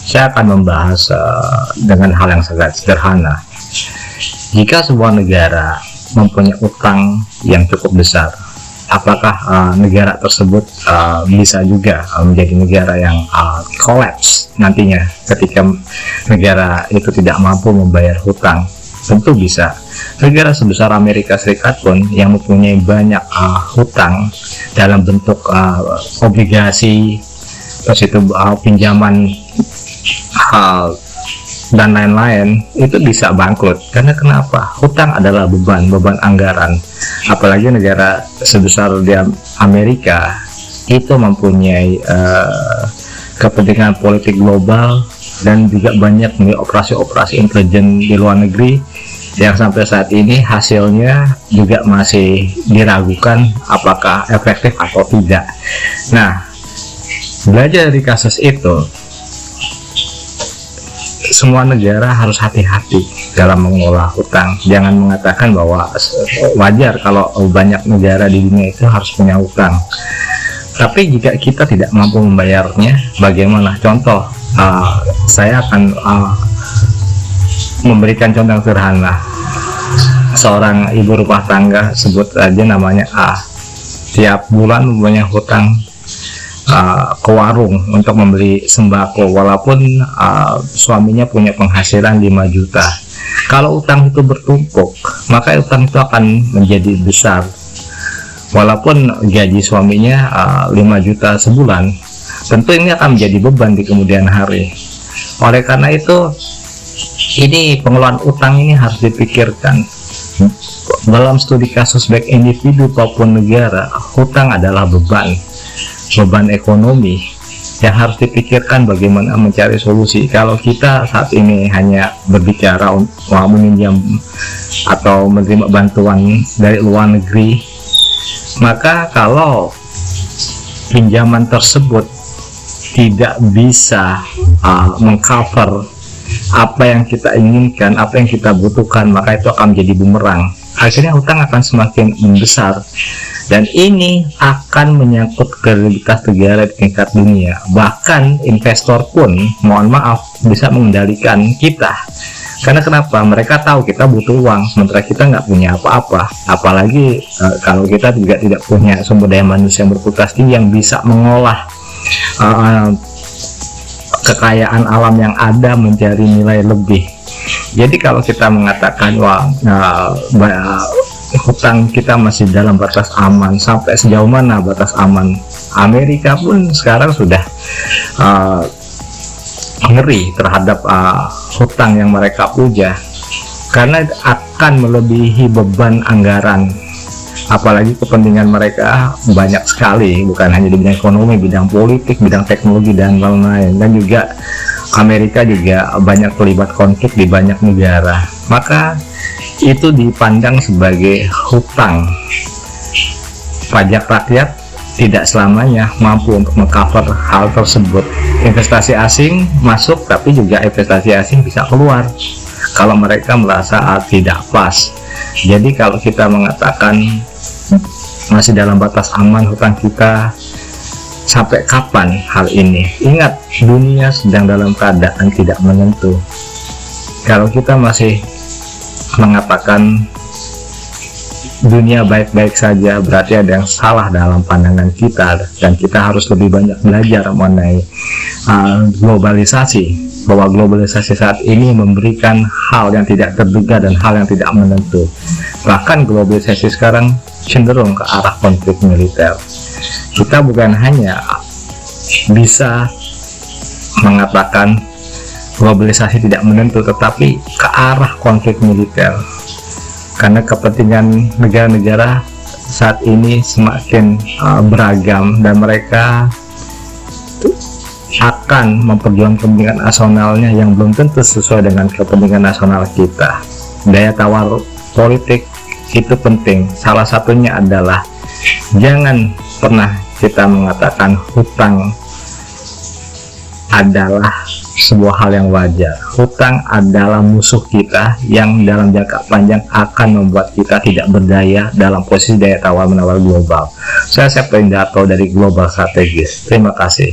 Saya akan membahas dengan hal yang sangat sederhana. Jika sebuah negara mempunyai utang yang cukup besar, apakah negara tersebut bisa juga menjadi negara yang collapse nantinya ketika negara itu tidak mampu membayar hutang? Tentu bisa. Negara sebesar Amerika Serikat pun yang mempunyai banyak hutang dalam bentuk obligasi, terus itu pinjaman dan lain-lain, itu bisa bangkrut. Karena kenapa? Hutang adalah beban anggaran. Apalagi negara sebesar di Amerika itu mempunyai kepentingan politik global dan juga banyak operasi-operasi intelijen di luar negeri yang sampai saat ini hasilnya juga masih diragukan apakah efektif atau tidak. Nah, belajar dari kasus itu, semua negara harus hati-hati dalam mengelola hutang. Jangan mengatakan bahwa wajar kalau banyak negara di dunia itu harus punya hutang. Tapi jika kita tidak mampu membayarnya, bagaimana? Contoh, saya akan memberikan contoh yang sederhana. Seorang ibu rumah tangga, sebut aja namanya A, tiap bulan mempunyai hutang ke warung untuk membeli sembako, walaupun suaminya punya penghasilan 5 juta. Kalau utang itu bertumpuk, maka utang itu akan menjadi besar. Walaupun gaji suaminya 5 juta sebulan, tentu ini akan menjadi beban di kemudian hari. Oleh karena itu, ini pengelolaan utang ini harus dipikirkan. Dalam studi kasus baik individu maupun negara, hutang adalah beban ekonomi yang harus dipikirkan bagaimana mencari solusi. Kalau kita saat ini hanya berbicara mau meminjam atau menerima bantuan dari luar negeri, maka kalau pinjaman tersebut tidak bisa mengcover apa yang kita inginkan, apa yang kita butuhkan, maka itu akan menjadi bumerang. Akhirnya hutang akan semakin membesar, dan ini akan menyangkut kredibilitas negara di tingkat dunia. Bahkan investor pun, mohon maaf, bisa mengendalikan kita. Karena kenapa? Mereka tahu kita butuh uang, sementara kita nggak punya apa-apa. Apalagi kalau kita juga tidak punya sumber daya manusia yang berkualitas tinggi yang bisa mengolah kekayaan alam yang ada menjadi nilai lebih. Jadi kalau kita mengatakan hutang kita masih dalam batas aman, sampai sejauh mana batas aman? Amerika pun sekarang sudah ngeri terhadap hutang yang mereka puja, karena akan melebihi beban anggaran. Apalagi kepentingan mereka banyak sekali, bukan hanya di bidang ekonomi, bidang politik, bidang teknologi, dan lain-lain. Dan juga Amerika juga banyak terlibat konflik di banyak negara, maka itu dipandang sebagai hutang. Pajak rakyat tidak selamanya mampu untuk mengcover hal tersebut. Investasi asing masuk, tapi juga investasi asing bisa keluar kalau mereka merasa tidak pas. Jadi kalau kita mengatakan masih dalam batas aman hutang kita, sampai kapan hal ini? Ingat, dunia sedang dalam keadaan tidak menentu. Kalau kita masih mengatakan dunia baik-baik saja, berarti ada yang salah dalam pandangan kita, dan kita harus lebih banyak belajar mengenai globalisasi. Bahwa globalisasi saat ini memberikan hal yang tidak terduga dan hal yang tidak menentu. Bahkan globalisasi sekarang cenderung ke arah konflik militer. Kita bukan hanya bisa mengatakan globalisasi tidak menentu, tetapi ke arah konflik militer. Karena kepentingan negara-negara saat ini semakin beragam, dan mereka akan memperjuangkan kepentingan nasionalnya yang belum tentu sesuai dengan kepentingan nasional kita. Daya tawar politik itu penting. Salah satunya adalah jangan pernah kita mengatakan hutang adalah sebuah hal yang wajar. Hutang adalah musuh kita yang dalam jangka panjang akan membuat kita tidak berdaya dalam posisi daya tawar menawar global. Saya Septo Indarto dari Global Strategis. Terima kasih.